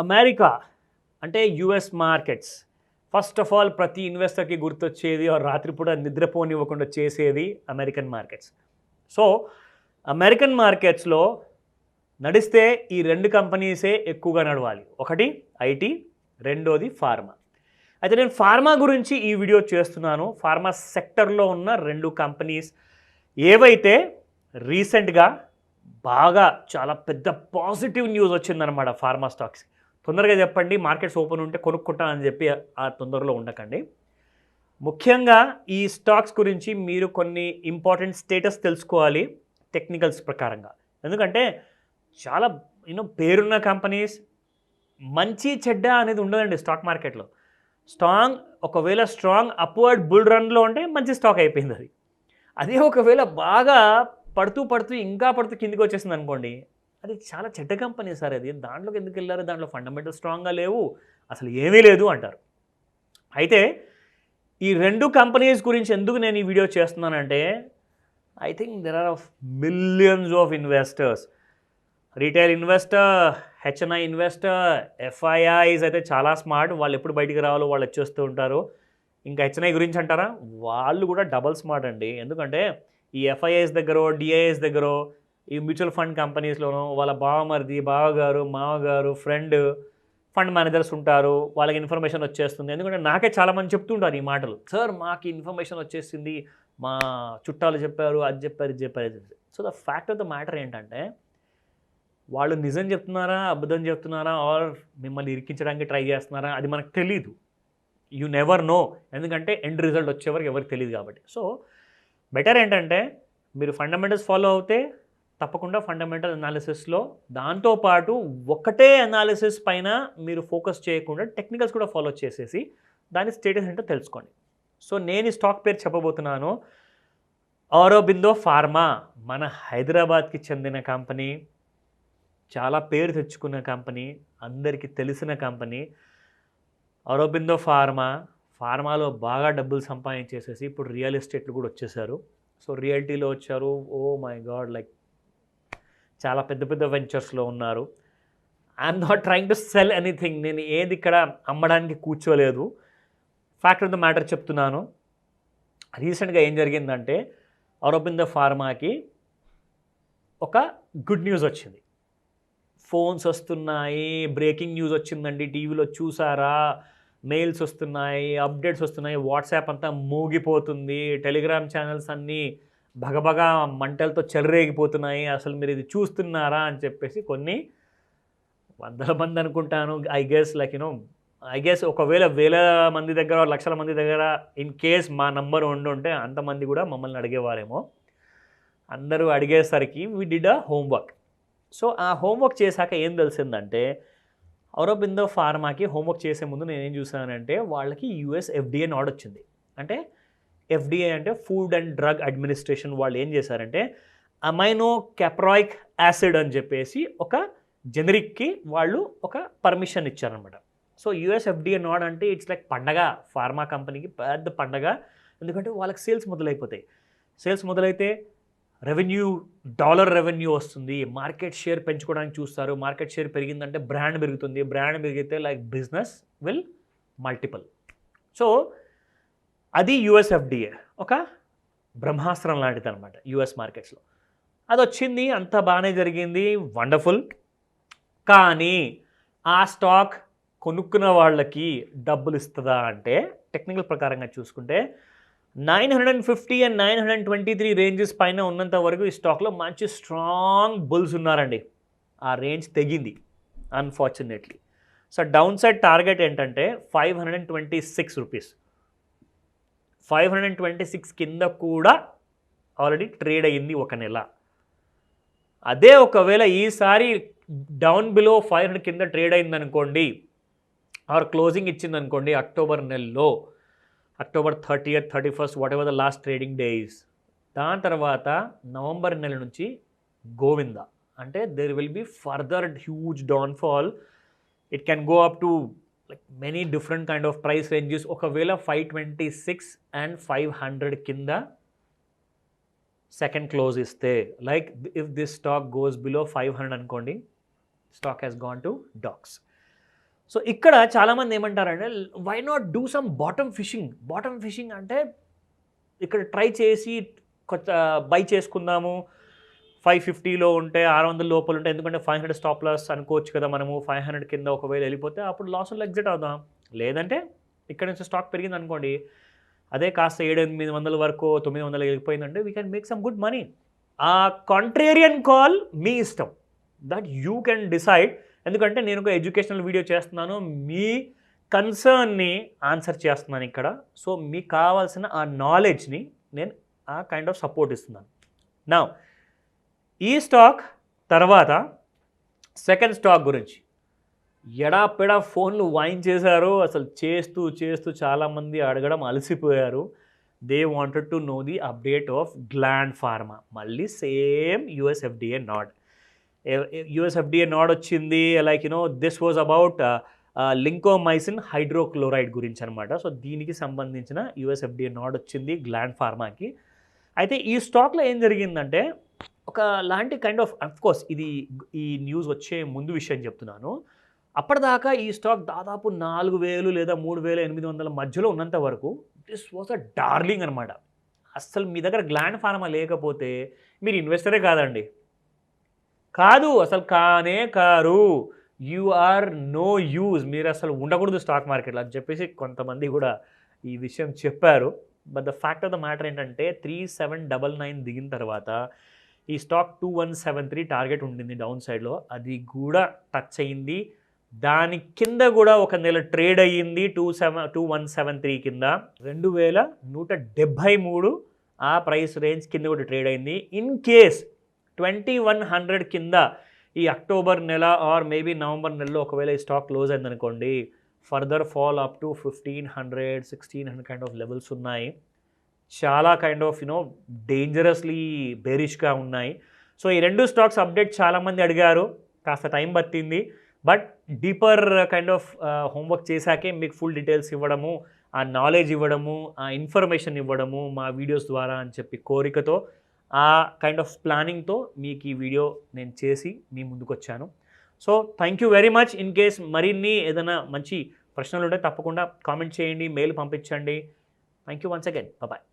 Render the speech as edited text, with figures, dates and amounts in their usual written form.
America అంటే US markets first of all ప్రతి ఇన్వెస్టర్కి గుర్తొచ్చేది రాత్రిపూట నిద్రపోనివ్వకుండా చేసేది అమెరికన్ మార్కెట్స్. సో అమెరికన్ మార్కెట్స్లో నడిస్తే ఈ రెండు కంపెనీసే ఎక్కువగా నడవాలి. ఒకటి ఐటీ, రెండోది ఫార్మా. అయితే నేను ఫార్మా గురించి ఈ వీడియో చేస్తున్నాను. ఫార్మా సెక్టర్లో ఉన్న రెండు కంపెనీస్ ఏవైతే రీసెంట్గా బాగా చాలా పెద్ద పాజిటివ్ న్యూస్ వచ్చిందనమాట ఫార్మా స్టాక్స్. తొందరగా చెప్పండి, మార్కెట్స్ ఓపెన్ ఉంటే కొనుక్కుంటానని చెప్పి ఆ తొందరలో ఉండకండి. ముఖ్యంగా ఈ స్టాక్స్ గురించి మీరు కొన్ని ఇంపార్టెంట్ స్టేటస్ తెలుసుకోవాలి టెక్నికల్స్ ప్రకారంగా. ఎందుకంటే చాలా పేరున్న కంపెనీస్, మంచి చెడ్డ అనేది ఉండదండి స్టాక్ మార్కెట్లో. ఒకవేళ స్ట్రాంగ్ అప్వర్డ్ బుల్ రన్లో ఉంటే మంచి స్టాక్ అయిపోయింది అది. అదే ఒకవేళ బాగా పడుతూ ఇంకా కిందికి వచ్చేసింది అనుకోండి, అది చాలా చెడ్డ కంపెనీ సార్, అది దాంట్లోకి ఎందుకు వెళ్ళారు, దాంట్లో ఫండమెంటల్ స్ట్రాంగ్గా లేవు, అసలు ఏమీ లేదు అంటారు. అయితే ఈ రెండు కంపెనీస్ గురించి ఎందుకు నేను ఈ వీడియో చేస్తున్నానంటే, I think there are of millions of investors, retail investor, HNI investor, FIIs అయితే చాలా స్మార్ట్, వాళ్ళు ఎప్పుడు బయటికి రావాలో వాళ్ళు వచ్చేస్తూ ఉంటారు. ఇంకా హెచ్ఎన్ఐ గురించి అంటారా, వాళ్ళు కూడా డబల్ స్మార్ట్ అండి. ఎందుకంటే ఈ ఎఫ్ఐఐస్ దగ్గర, డిఐఎస్ దగ్గర, ఈ మ్యూచువల్ ఫండ్ కంపెనీస్లోనూ వాళ్ళ బావమరిది, బావగారు, మామగారు, ఫ్రెండ్ ఫండ్ మేనేజర్స్ ఉంటారు. వాళ్ళకి ఇన్ఫర్మేషన్ వచ్చేస్తుంది. ఎందుకంటే నాకే చాలామంది చెప్తుంటారు ఈ మాటలు, సార్ మాకు ఇన్ఫర్మేషన్ వచ్చేసింది, మా చుట్టాలు చెప్పారు, అది చెప్పారు, ఇది చెప్పారు. So the fact of the matter ఏంటంటే, వాళ్ళు నిజం చెప్తున్నారా, అబద్ధం చెప్తున్నారా, ఆర్ మిమ్మల్ని ఇరికించడానికి ట్రై చేస్తున్నారా, అది మనకు తెలీదు. యూ నెవర్ నో, ఎందుకంటే ఎండ్ రిజల్ట్ వచ్చేవరకు ఎవరికి తెలియదు కాబట్టి. సో బెటర్ ఏంటంటే, మీరు ఫండమెంటల్స్ ఫాలో అవుతే తప్పకుండా ఫండమెంటల్ అనాలిసిస్లో దాంతోపాటు ఒకటే అనాలిసిస్ పైన మీరు ఫోకస్ చేయకుండా టెక్నికల్స్ కూడా ఫాలో చేసేసి దాని స్టేటస్ ఏంటో తెలుసుకోండి. సో నేను ఈ స్టాక్ పేరు చెప్పబోతున్నాను, ఆరోబిందో ఫార్మా. మన హైదరాబాద్కి చెందిన కంపెనీ, చాలా పేరు తెచ్చుకున్న కంపెనీ, అందరికీ తెలిసిన కంపెనీ ఆరోబిందో ఫార్మాలో బాగా డబ్బులు సంపాదించేసేసి ఇప్పుడు రియల్ ఎస్టేట్లు కూడా వచ్చేసారు. సో రియల్టీలో వచ్చారు, ఓ మై గాడ్, లైక్ చాలా పెద్ద పెద్ద వెంచర్స్లో ఉన్నారు. I'm not trying to cell anything, నేను ఏది ఇక్కడ అమ్మడానికి కూర్చోలేదు, ఫ్యాక్ట్ ఆఫ్ ద మ్యాటర్ చెప్తున్నాను. రీసెంట్గా ఏం జరిగిందంటే, ఆరోబిందో ఫార్మాకి ఒక గుడ్ న్యూస్ వచ్చింది. ఫోన్స్ వస్తున్నాయి, బ్రేకింగ్ న్యూస్ వచ్చిందండి, టీవీలో చూసారా, మెయిల్స్ వస్తున్నాయి, అప్డేట్స్ వస్తున్నాయి, వాట్సాప్ అంతా మూగిపోతుంది, టెలిగ్రామ్ ఛానల్స్ అన్నీ భగభగా మంటలతో చెలరేగిపోతున్నాయి, అసలు మీరు ఇది చూస్తున్నారా అని చెప్పేసి కొన్ని వందల మంది అనుకుంటాను, ఐ గెస్ ఒకవేళ వేల మంది దగ్గర, లక్షల మంది దగ్గర ఇన్ కేస్ మా నంబర్ ఉండుంటే అంతమంది కూడా మమ్మల్ని అడిగేవారేమో. అందరూ అడిగేసరికి we did a homework. So ఆ హోంవర్క్ చేశాక ఏం తెలిసిందంటే, ఆరోబిందో ఫార్మాకి హోంవర్క్ చేసే ముందు నేనేం చూసానంటే, వాళ్ళకి యూఎస్ ఎఫ్డిఏ నాడ్ వచ్చింది. అంటే ఎఫ్డిఏ అంటే ఫుడ్ అండ్ డ్రగ్ అడ్మినిస్ట్రేషన్. వాళ్ళు ఏం చేశారంటే, అమైనో క్యాప్రాయిక్ యాసిడ్ అని చెప్పేసి ఒక జెనరిక్కి వాళ్ళు ఒక పర్మిషన్ ఇచ్చారనమాట. సో యూఎస్ ఎఫ్డిఏ నాడ్ అంటే ఇట్స్ లైక్ పండగ, ఫార్మా కంపెనీకి పెద్ద పండగ. ఎందుకంటే వాళ్ళకి సేల్స్ మొదలైపోతాయి. సేల్స్ మొదలైతే డాలర్ రెవెన్యూ వస్తుంది, మార్కెట్ షేర్ పెంచుకోవడానికి చూస్తారు. మార్కెట్ షేర్ పెరిగిందంటే బ్రాండ్ పెరుగుతుంది, బ్రాండ్ పెరిగితే like business will multiple. So అది యూఎస్ ఎఫ్డిఏ ఒక బ్రహ్మాస్త్రం లాంటిది అనమాట యూఎస్ మార్కెట్స్లో. అది వచ్చింది, అంతా బాగానే జరిగింది, వండర్ఫుల్. కానీ ఆ స్టాక్ కొనుక్కున్న వాళ్ళకి డబ్బులు ఇస్తుందా అంటే, టెక్నికల్ ప్రకారంగా చూసుకుంటే 950 and 923 రేంజెస్ పైన ఉన్నంత వరకు ఈ స్టాక్లో మంచి స్ట్రాంగ్ బుల్స్ ఉన్నారండి. ఆ రేంజ్ తెగింది unfortunately. So down side target ఏంటంటే 526 రూపీస్. 526 కింద కూడా ఆల్రెడీ ట్రేడ్ అయ్యింది ఒక నెల. అదే ఒకవేళ ఈసారి డౌన్ బిలో 500 కింద ట్రేడ్ అయిందనుకోండి, ఆర్ క్లోజింగ్ ఇచ్చిందనుకోండి అక్టోబర్ నెలలో, October 30th, 31st, whatever the last trading days, దాని తర్వాత నవంబర్ నెల నుంచి గోవింద. అంటే there will be further huge downfall. It can go up to like many different kind of price ranges. ఒకవేళ 526 and 500 కింద second close ఇస్తే, like if this stock goes below 500 అనుకోండి, stock has gone to dogs. So ఇక్కడ చాలామంది ఏమంటారంటే why not do some bottom fishing అంటే ఇక్కడ try చేసి కొత్త బై చేసుకుందాము 550లో ఉంటే 600 లోపల ఉంటే, ఎందుకంటే 500 స్టాప్ లాస్ అనుకోవచ్చు కదా మనము. 500 కింద ఒకవేళ వెళ్ళిపోతే అప్పుడు లాస్లో ఎగ్జిట్ అవుదాం. లేదంటే ఇక్కడ నుంచి స్టాక్ పెరిగింది అనుకోండి, అదే కాస్త 700-800 వరకు 900 వెళ్ళిపోయిందంటే we can make some good money. ఆ కాంట్రేరియన్ కాల్ మీ ఇష్టం, దట్ యూ కెన్ డిసైడ్. ఎందుకంటే నేను ఒక ఎడ్యుకేషనల్ వీడియో చేస్తున్నాను, మీ కన్సర్న్ని ఆన్సర్ చేస్తున్నాను ఇక్కడ. సో మీకు కావాల్సిన ఆ నాలెడ్జ్ని నేను ఆ కైండ్ ఆఫ్ సపోర్ట్ ఇస్తున్నాను. నా ఈ స్టాక్ తర్వాత సెకండ్ స్టాక్ గురించి ఎడాపెడా ఫోన్లు వాయించేశారు. అసలు చేస్తూ చాలామంది అడగడం అలసిపోయారు. They wanted to know the update of Gland Pharma. మళ్ళీ సేమ్ యుఎస్ ఎఫ్డిఏ నాడ్ వచ్చింది. Like this was about lincomycin hydrochloride గురించి అనమాట. సో దీనికి సంబంధించిన యుఎస్ ఎఫ్డిఏ నాడ్ వచ్చింది గ్లాండ్ ఫార్మాకి. అయితే ఈ స్టాక్లో ఏం జరిగిందంటే ఒక లాంటి కైండ్ ఆఫ్ కోర్స్ ఇది ఈ న్యూస్ వచ్చే ముందు విషయం చెప్తున్నాను. అప్పటిదాకా ఈ స్టాక్ దాదాపు 4,000 లేదా 3,800 మధ్యలో ఉన్నంత వరకు దిస్ వాజ్ అ డార్లింగ్ అనమాట. అస్సలు మీ దగ్గర గ్లాండ్ ఫార్మా లేకపోతే మీరు ఇన్వెస్టరే కాదండి, అసలు కారు. యు ఆర్ నో యూజ్, మీరు అసలు ఉండకూడదు స్టాక్ మార్కెట్లో అని చెప్పేసి కొంతమంది కూడా ఈ విషయం చెప్పారు. But the fact of the matter ఏంటంటే 3799 దిగిన తర్వాత ఈ స్టాక్ 2173 టార్గెట్ ఉంటుంది డౌన్ సైడ్లో, అది కూడా టచ్ అయ్యింది. దాని కింద కూడా ఒక నెల ట్రేడ్ అయ్యింది 2173 కింద 2173 ఆ ప్రైస్ రేంజ్ కింద కూడా ట్రేడ్ అయింది. ఇన్ కేస్ 2100 కింద ఈ అక్టోబర్ నెల ఆర్ మేబీ నవంబర్ నెలలో ఒకవేళ ఈ స్టాక్ క్లోజ్ అయిందనుకోండి, further fall up to 1500, 1600 kind of levels ఉన్నాయి. చాలా కైండ్ ఆఫ్ డేంజరస్లీ బేరిష్గా ఉన్నాయి. సో ఈ రెండు స్టాక్స్ అప్డేట్ చాలామంది అడిగారు, కాస్త టైం పట్టింది. But deeper kind of homework చేశాకే మీకు ఫుల్ డీటెయిల్స్ ఇవ్వడము, ఆ నాలెడ్జ్ ఇవ్వడము, ఆ ఇన్ఫర్మేషన్ ఇవ్వడము మా వీడియోస్ ద్వారా అని చెప్పి కోరికతో, ఆ కైండ్ ఆఫ్ ప్లానింగ్తో మీకు ఈ వీడియో నేను చేసి మీ ముందుకు వచ్చాను. So thank you very much. In case మరిన్ని ఏదైనా మంచి ప్రశ్నలు ఉంటే తప్పకుండా కామెంట్ చేయండి, మెయిల్ పంపించండి. Thank you once again. Bye.